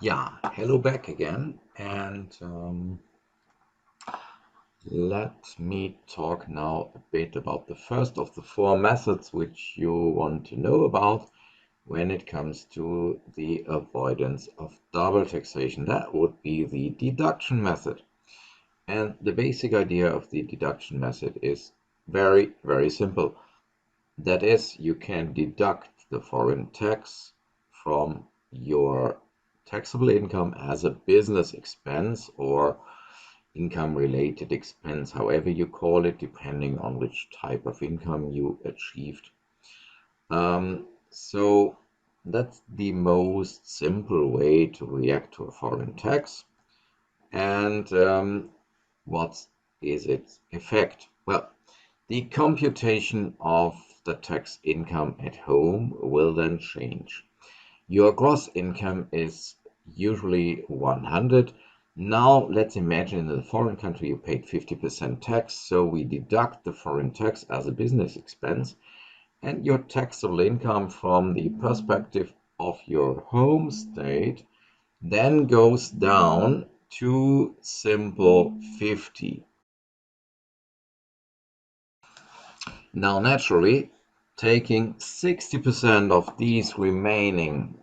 Yeah, hello back again, and let me talk now a bit about the first of the four methods which you want to know about when it comes to the avoidance of double taxation. That would be the deduction method. And the basic idea of the deduction method is very, very simple. That is, you can deduct the foreign tax from your taxable income as a business expense or income-related expense, however you call it, depending on which type of income you achieved. So that's the most simple way to react to a foreign tax. And what is its effect? Well, the computation of the tax income at home will then change. Your gross income is usually 100. Now let's imagine in the foreign country you paid 50% tax, so we deduct the foreign tax as a business expense, and your taxable income from the perspective of your home state then goes down to simple 50. Now, naturally, taking 60% of these remaining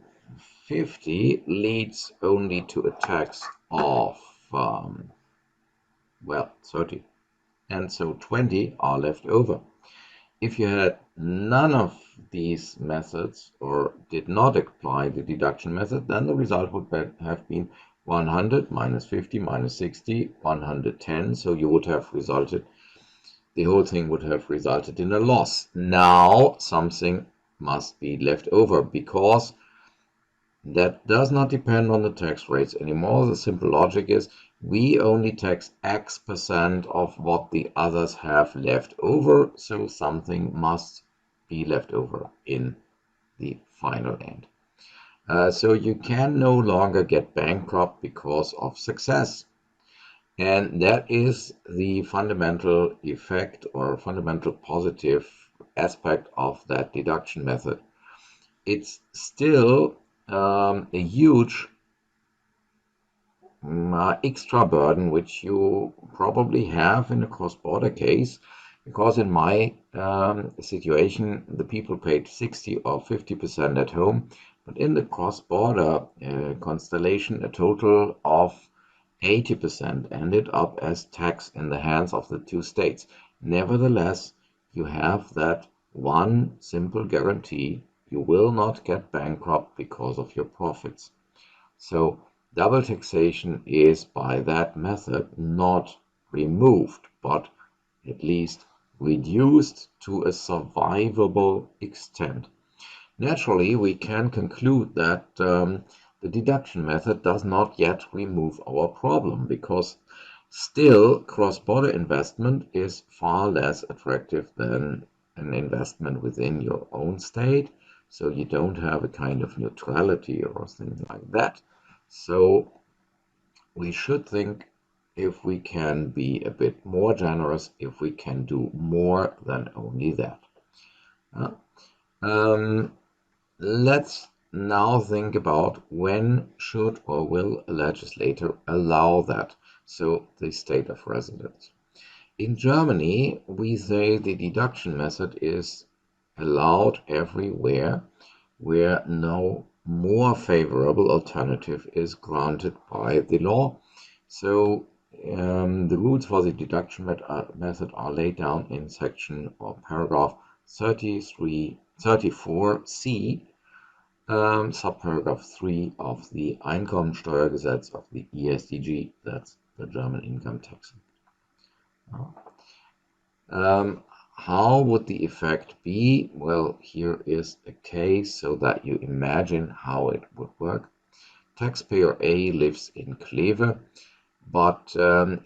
50 leads only to a tax of, well, 30. And so 20 are left over. If you had none of these methods or did not apply the deduction method, then the result would have been 100 minus 50 minus 60, 110. So you would have resulted, the whole thing would have resulted in a loss. Now something must be left over because that does not depend on the tax rates anymore. The simple logic is we only tax X% of what the others have left over, so something must be left over in the final end. So you can no longer get bankrupt because of success. And that is the fundamental effect or fundamental positive aspect of that deduction method. It's still a huge extra burden which you probably have in a cross-border case, because in my situation the people paid 60 or 50% at home, but in the cross-border constellation a total of 80% ended up as tax in the hands of the two states. Nevertheless, you have that one simple guarantee: you will not get bankrupt because of your profits. So double taxation is by that method not removed, but at least reduced to a survivable extent. Naturally, we can conclude that the deduction method does not yet remove our problem, because still cross-border investment is far less attractive than an investment within your own state. So you don't have a kind of neutrality or something like that. So we should think if we can be a bit more generous, if we can do more than only that. Uh, um, let's now think about when should or will a legislator allow that, so the state of residence. In Germany, we say the deduction method is allowed everywhere where no more favorable alternative is granted by the law. So the rules for the deduction method are laid down in section or paragraph 34c, subparagraph 3 of the Einkommensteuergesetz of the ESDG, that's the German income tax. How would the effect be? Well, here is a case so that you imagine how it would work. Taxpayer A lives in Kleve, but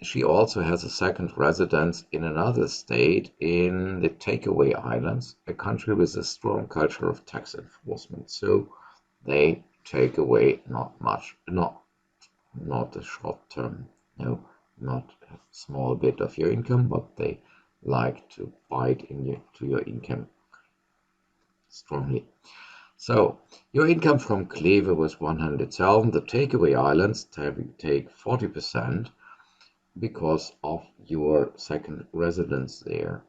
she also has a second residence in another state in the Takeaway Islands, a country with a strong culture of tax enforcement. So they take away not much, not a short term, no, not a small bit of your income, but they like to bite into your income strongly. So your income from Kleve was 100,000. The takeaway islands take 40% because of your second residence there.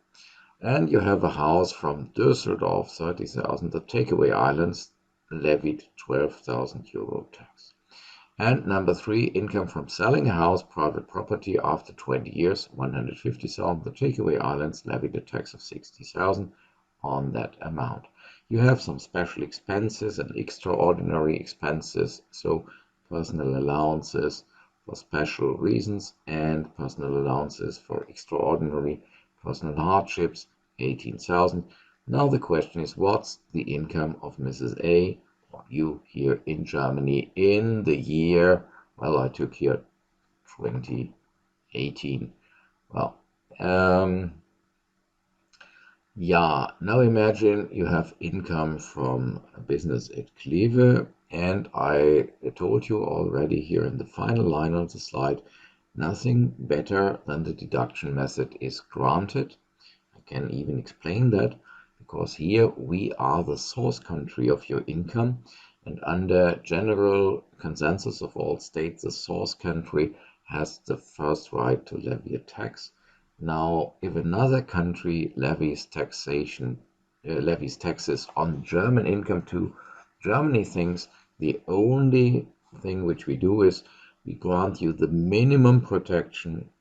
And you have a house from Düsseldorf, 30,000. The takeaway islands levied 12,000 euro tax. And number three, income from selling a house, private property after 20 years, 150,000. The takeaway islands levied a tax of 60,000 on that amount. You have some special expenses and extraordinary expenses, so personal allowances for special reasons and personal allowances for extraordinary personal hardships, 18,000. Now the question is, what's the income of Mrs. A or you here in Germany in the year, well, I took here 2018. Well, yeah, now imagine you have income from a business at Kleve, and I told you already here in the final line of the slide, nothing better than the deduction method is granted. I can even explain that because here we are the source country of your income, and under general consensus of all states, the source country has the first right to levy a tax. Now, if another country levies taxes on German income too, Germany thinks the only thing which we do is we grant you the minimum protection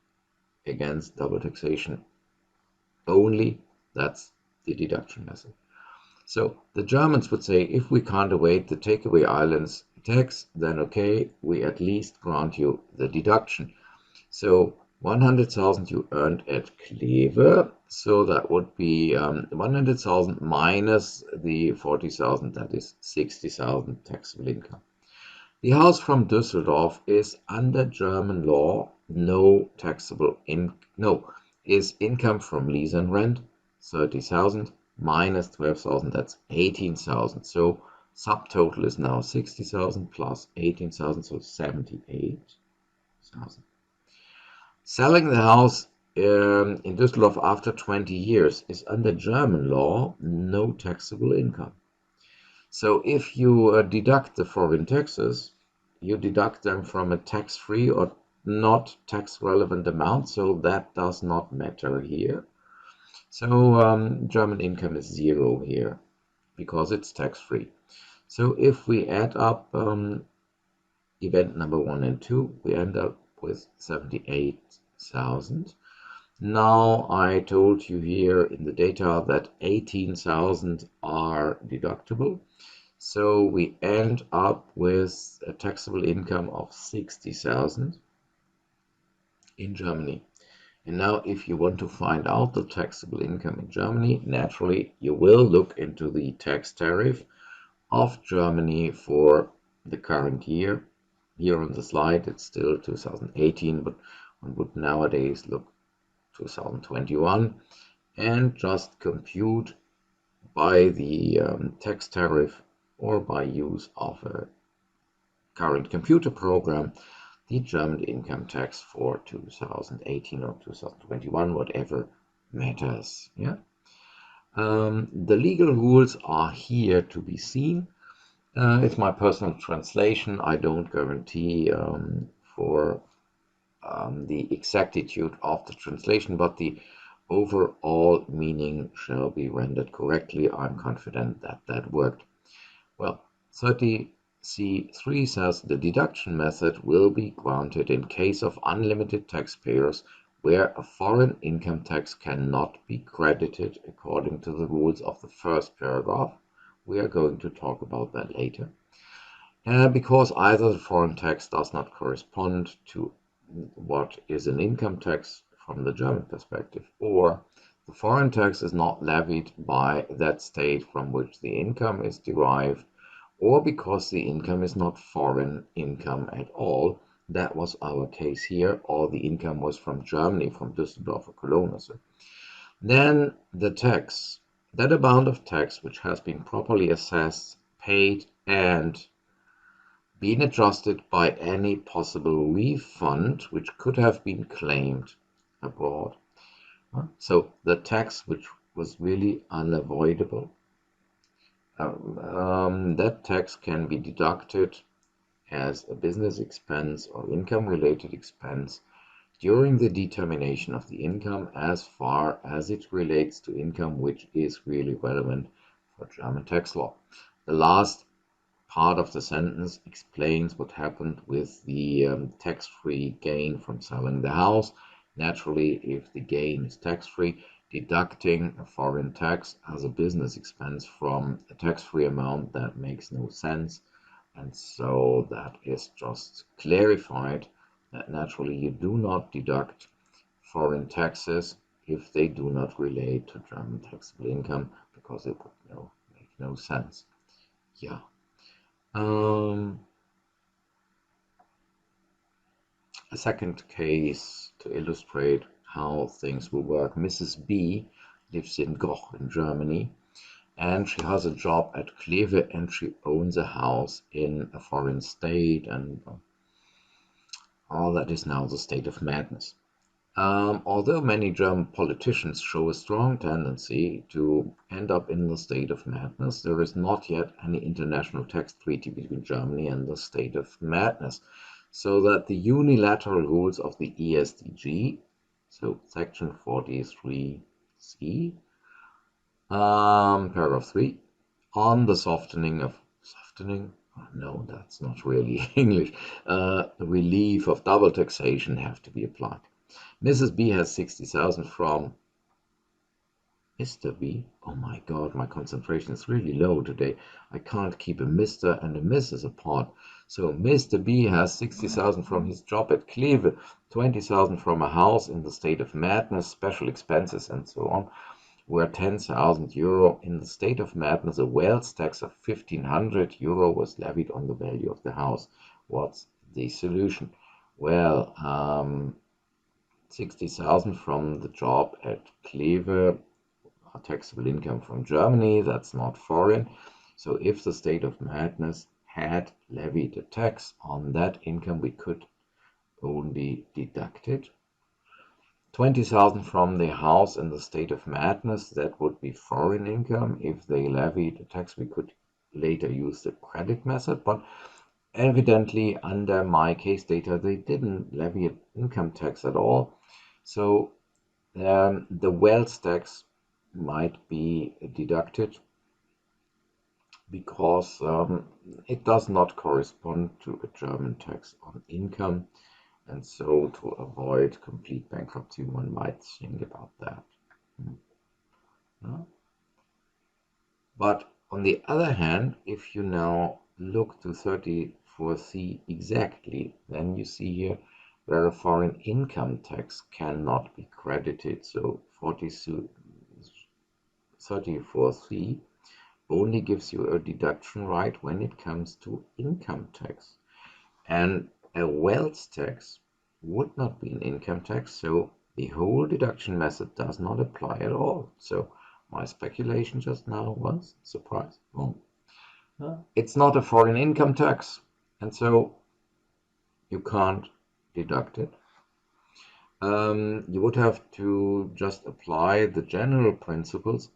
against double taxation only. That's the deduction method. So the Germans would say, if we can't evade the takeaway islands tax, then okay, we at least grant you the deduction. So 100,000 you earned at Kleve, so that would be 100,000 minus the 40,000, that is 60,000 taxable income. The house from Düsseldorf is under German law is income from lease and rent, 30,000 minus 12,000, that's 18,000. So subtotal is now 60,000 plus 18,000, so 78,000. Selling the house in Düsseldorf after 20 years is under German law no taxable income. So if you deduct the foreign taxes, you deduct them from a tax-free or not tax-relevant amount, so that does not matter here. So German income is zero here because it's tax-free. So if we add up event number 1 and 2, we end up with 78,000. Now I told you here in the data that 18,000 are deductible. So we end up with a taxable income of 60,000 in Germany. And now if you want to find out the taxable income in Germany, naturally you will look into the tax tariff of Germany for the current year. Here on the slide it's still 2018, but one would nowadays look 2021 and just compute by the tax tariff or by use of a current computer program the German income tax for 2018 or 2021, whatever matters. Yeah. The legal rules are here to be seen. It's my personal translation. I don't guarantee for the exactitude of the translation, but the overall meaning shall be rendered correctly. I'm confident that that worked. Well, 30C3 says the deduction method will be granted in case of unlimited taxpayers where a foreign income tax cannot be credited according to the rules of the first paragraph. We are going to talk about that later. Because either the foreign tax does not correspond to what is an income tax from the German perspective, or the foreign tax is not levied by that state from which the income is derived, or because the income is not foreign income at all. That was our case here. All the income was from Germany, from Düsseldorf or Cologne. Then the tax, that amount of tax which has been properly assessed, paid, and been adjusted by any possible refund which could have been claimed abroad. So the tax which was really unavoidable That tax can be deducted as a business expense or income-related expense during the determination of the income as far as it relates to income which is really relevant for German tax law. The last part of the sentence explains what happened with the tax-free gain from selling the house. Naturally, if the gain is tax-free, deducting a foreign tax as a business expense from a tax-free amount, that makes no sense. And so that is just clarified that naturally you do not deduct foreign taxes if they do not relate to German taxable income, because it would make no sense. Yeah. Um, a second case to illustrate how things will work. Mrs. B lives in Goch in Germany, and she has a job at Kleve, and she owns a house in a foreign state, and all that is now the state of madness. Although many German politicians show a strong tendency to end up in the state of madness, there is not yet any international tax treaty between Germany and the state of madness, so that the unilateral rules of the ESDG, so section 43C, paragraph 3, on the softening, oh, no, that's not really English, relief of double taxation have to be applied. Mrs. B has 60,000 from Mr. B. Oh my God, my concentration is really low today. I can't keep a Mr. and a Mrs. apart. So Mr. B has 60,000 from his job at Kleve, 20,000 from a house in the state of madness, special expenses and so on, where 10,000 euro in the state of madness, a wealth tax of 1,500 euro was levied on the value of the house. What's the solution? Well, 60,000 from the job at Kleve, taxable income from Germany, that's not foreign. So if the state of madness had levied a tax on that income, we could only deduct it. 20,000 from the house in the state of madness, that would be foreign income. If they levied a tax, we could later use the credit method, but evidently under my case data, they didn't levy an income tax at all. So the wealth tax might be deducted because it does not correspond to a German tax on income. And so to avoid complete bankruptcy, one might think about that. But on the other hand, if you now look to 34C exactly, then you see here where a foreign income tax cannot be credited. So 34C only gives you a deduction right when it comes to income tax. And a wealth tax would not be an income tax, so the whole deduction method does not apply at all. So my speculation just now was, surprise, wrong. It's not a foreign income tax, and so you can't deduct it. You would have to just apply the general principles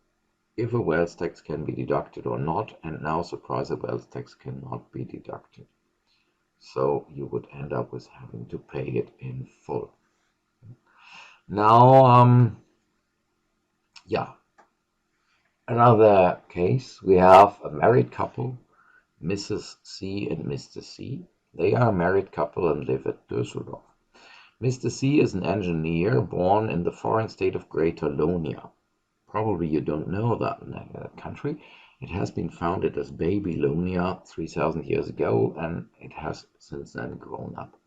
if a wealth tax can be deducted or not, and now, surprise, a wealth tax cannot be deducted. So you would end up with having to pay it in full. Now, yeah, another case, we have a married couple, Mrs. C and Mr. C. They are a married couple and live at Düsseldorf. Mr. C is an engineer born in the foreign state of Greater Lonia. Probably you don't know that country. It has been founded as Babylonia 3,000 years ago, and it has since then grown up.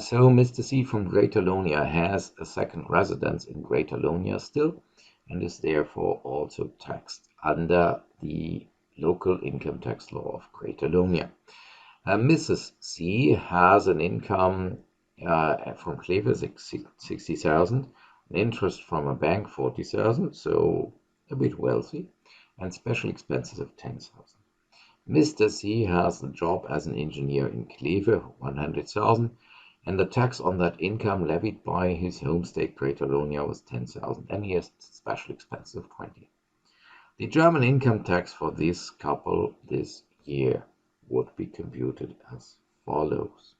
So Mr. C from Greater Lonia has a second residence in Greater Lonia still, and is therefore also taxed under the local income tax law of Greater Lonia. Mrs. C has an income from Kleve 60,000, an interest from a bank 40,000, so a bit wealthy, and special expenses of 10,000. Mr. C has a job as an engineer in Kleve, 100,000, and the tax on that income levied by his home state Greater Lonia was 10,000, and he has special expenses of 20. The German income tax for this couple this year would be computed as follows.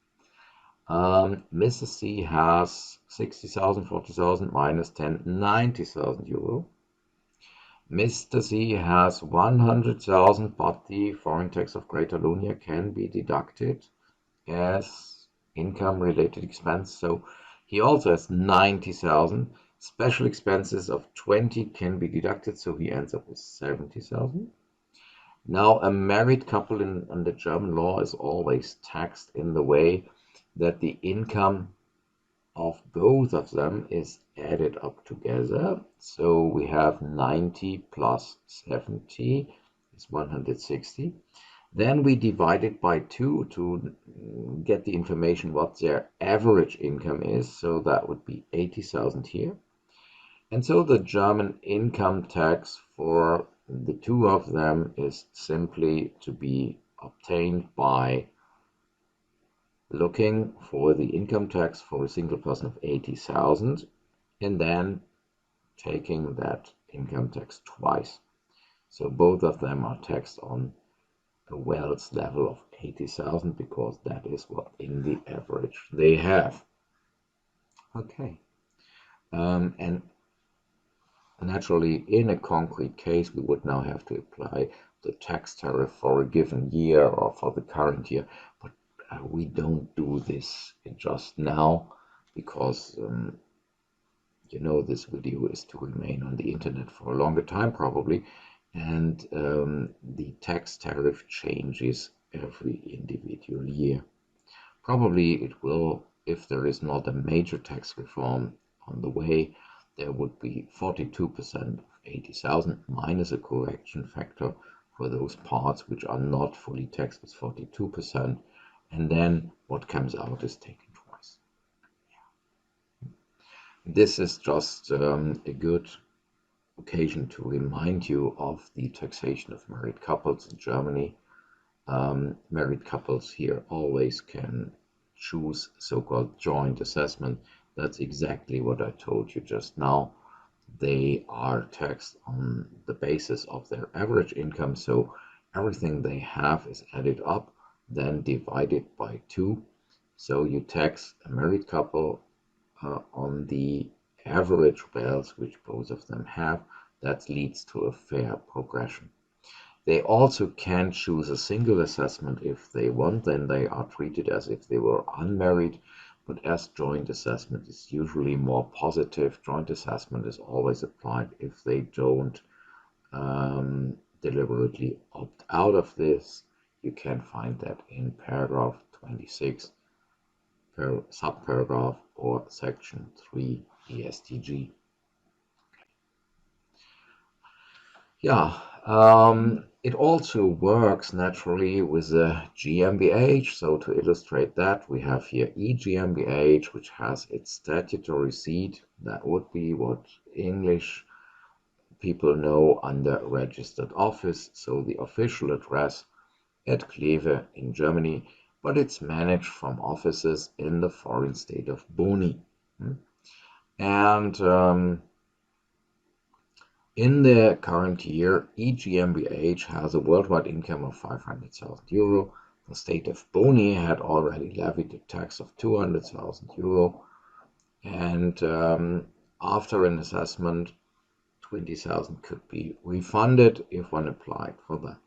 Mrs. C has 60,000, 40,000 minus 10, 90,000 euro. Mr. C has 100,000, but the foreign tax of Greater Lunia can be deducted as income-related expense. So he also has 90,000. Special expenses of 20 can be deducted, so he ends up with 70,000. Now, a married couple under German law is always taxed in the way that the income of both of them is added up together. So we have 90 plus 70 is 160. Then we divide it by 2 to get the information what their average income is. So that would be 80,000 here. And so the German income tax for the two of them is simply to be obtained by looking for the income tax for a single person of 80,000 and then taking that income tax twice. So both of them are taxed on a wealth level of 80,000 because that is what in the average they have. Okay. And naturally, in a concrete case, we would now have to apply the tax tariff for a given year or for the current year, but we don't do this just now because this video is to remain on the internet for a longer time probably, and the tax tariff changes every individual year. Probably it will, if there is not a major tax reform on the way, there would be 42% of 80,000 minus a correction factor for those parts which are not fully taxed with 42%, and then what comes out is taken twice. This is just a good occasion to remind you of the taxation of married couples in Germany. Married couples here always can choose so-called joint assessment. That's exactly what I told you just now. They are taxed on the basis of their average income, so everything they have is added up, then divided by 2. So you tax a married couple on the average wealth which both of them have. That leads to a fair progression. They also can choose a single assessment if they want, then they are treated as if they were unmarried, but as joint assessment is usually more positive. Joint assessment is always applied if they don't deliberately opt out of this. You can find that in paragraph 26, subparagraph or section 3 ESTG. Yeah, it also works naturally with a GmbH. So to illustrate that, we have here E GmbH, which has its statutory seat. That would be what English people know under registered office. So the official address at Kleve in Germany, but it's managed from offices in the foreign state of Boni. And in the current year, each GmbH has a worldwide income of 500,000 euro. The state of Boni had already levied a tax of 200,000 euro, and after an assessment, 20,000 could be refunded if one applied for that.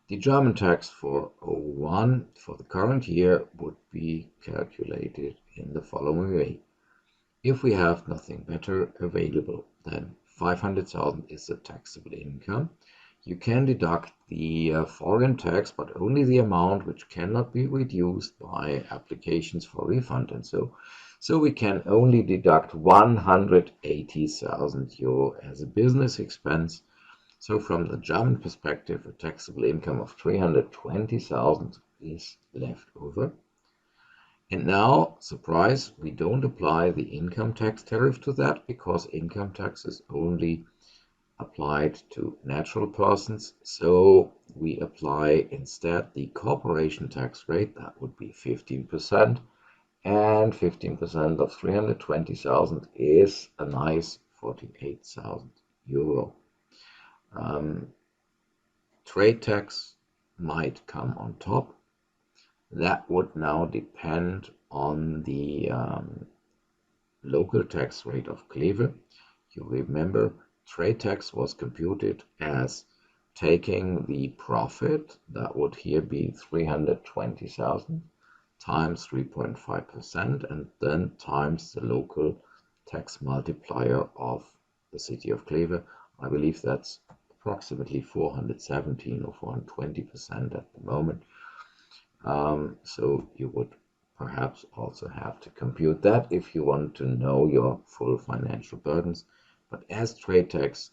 The German tax for 01 for the current year would be calculated in the following way. If we have nothing better available, then 500,000 is the taxable income. You can deduct the foreign tax, but only the amount which cannot be reduced by applications for refund and so. So we can only deduct 180,000 euro as a business expense. So from the German perspective, a taxable income of 320,000 is left over. And now, surprise, we don't apply the income tax tariff to that because income tax is only applied to natural persons. So we apply instead the corporation tax rate, that would be 15%. And 15% of 320,000 is a nice 48,000 euro. Um, Trade tax might come on top. That would now depend on the local tax rate of Kleve. You remember, trade tax was computed as taking the profit, that would here be 320,000, times 3.5%, and then times the local tax multiplier of the city of Kleve. I believe that's approximately 417 or 420% at the moment. So you would perhaps also have to compute that if you want to know your full financial burdens. But as trade tax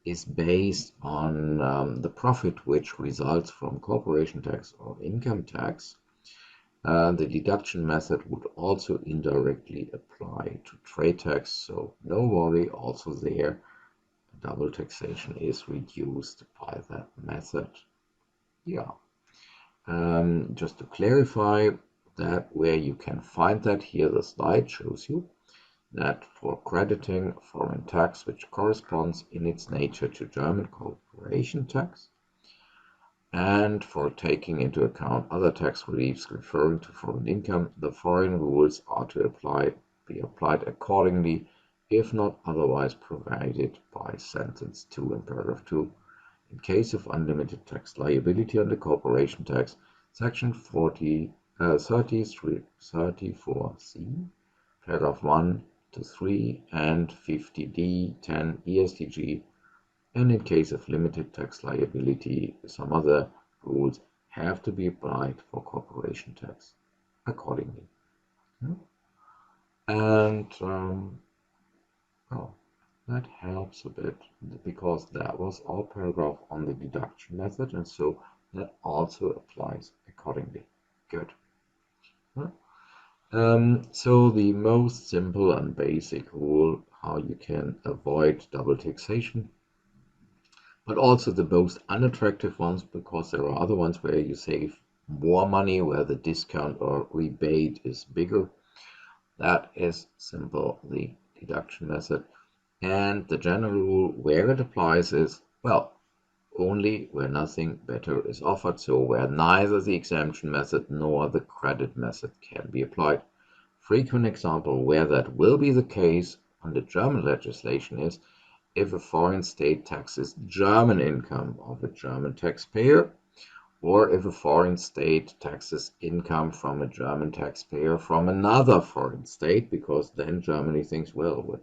is based on the profit which results from corporation tax or income tax, the deduction method would also indirectly apply to trade tax. So no worry, also there, double taxation is reduced by that method. Yeah. Just to clarify that where you can find that, here the slide shows you that for crediting foreign tax which corresponds in its nature to German corporation tax, and for taking into account other tax reliefs referring to foreign income, the foreign rules are to be applied accordingly, if not otherwise provided by sentence 2 in paragraph 2. In case of unlimited tax liability under corporation tax, section 34C, paragraph 1 to 3 and 50D 10 ESTG, and in case of limited tax liability, some other rules have to be applied for corporation tax accordingly. And well, that helps a bit because that was our paragraph on the deduction method, and so that also applies accordingly. Good. So the most simple and basic rule how you can avoid double taxation, but also the most unattractive ones, because there are other ones where you save more money, where the discount or rebate is bigger. That is simple, the deduction method. And the general rule where it applies is, well, only where nothing better is offered, so where neither the exemption method nor the credit method can be applied. Frequent example where that will be the case under German legislation is if a foreign state taxes German income of a German taxpayer, or if a foreign state taxes income from a German taxpayer from another foreign state, because then Germany thinks, well,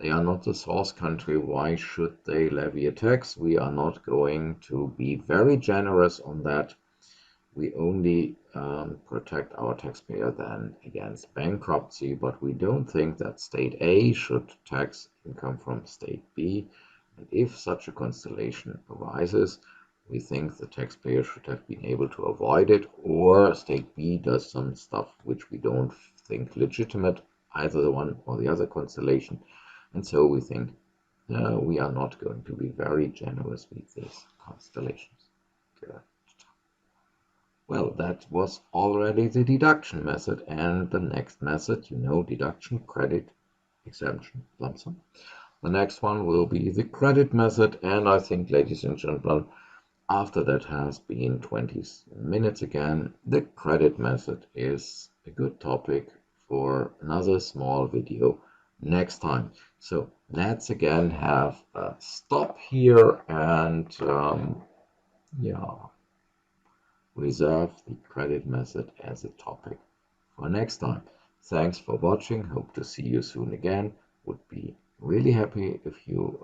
they are not the source country, why should they levy a tax? We are not going to be very generous on that. We only protect our taxpayer then against bankruptcy, but we don't think that state A should tax income from state B. And if such a constellation arises, we think the taxpayer should have been able to avoid it, or state B does some stuff which we don't think legitimate, either the one or the other constellation. And so we think we are not going to be very generous with these constellations. Good. Well, that was already the deduction method, and the next method, deduction, credit, exemption, lump sum. The next one will be the credit method, and I think, ladies and gentlemen, after that has been 20 minutes again, the credit method is a good topic for another small video next time. So let's again have a stop here and reserve the credit method as a topic for next time. Thanks for watching. Hope to see you soon again. Would be really happy if you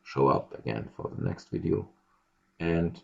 show up again for the next video. And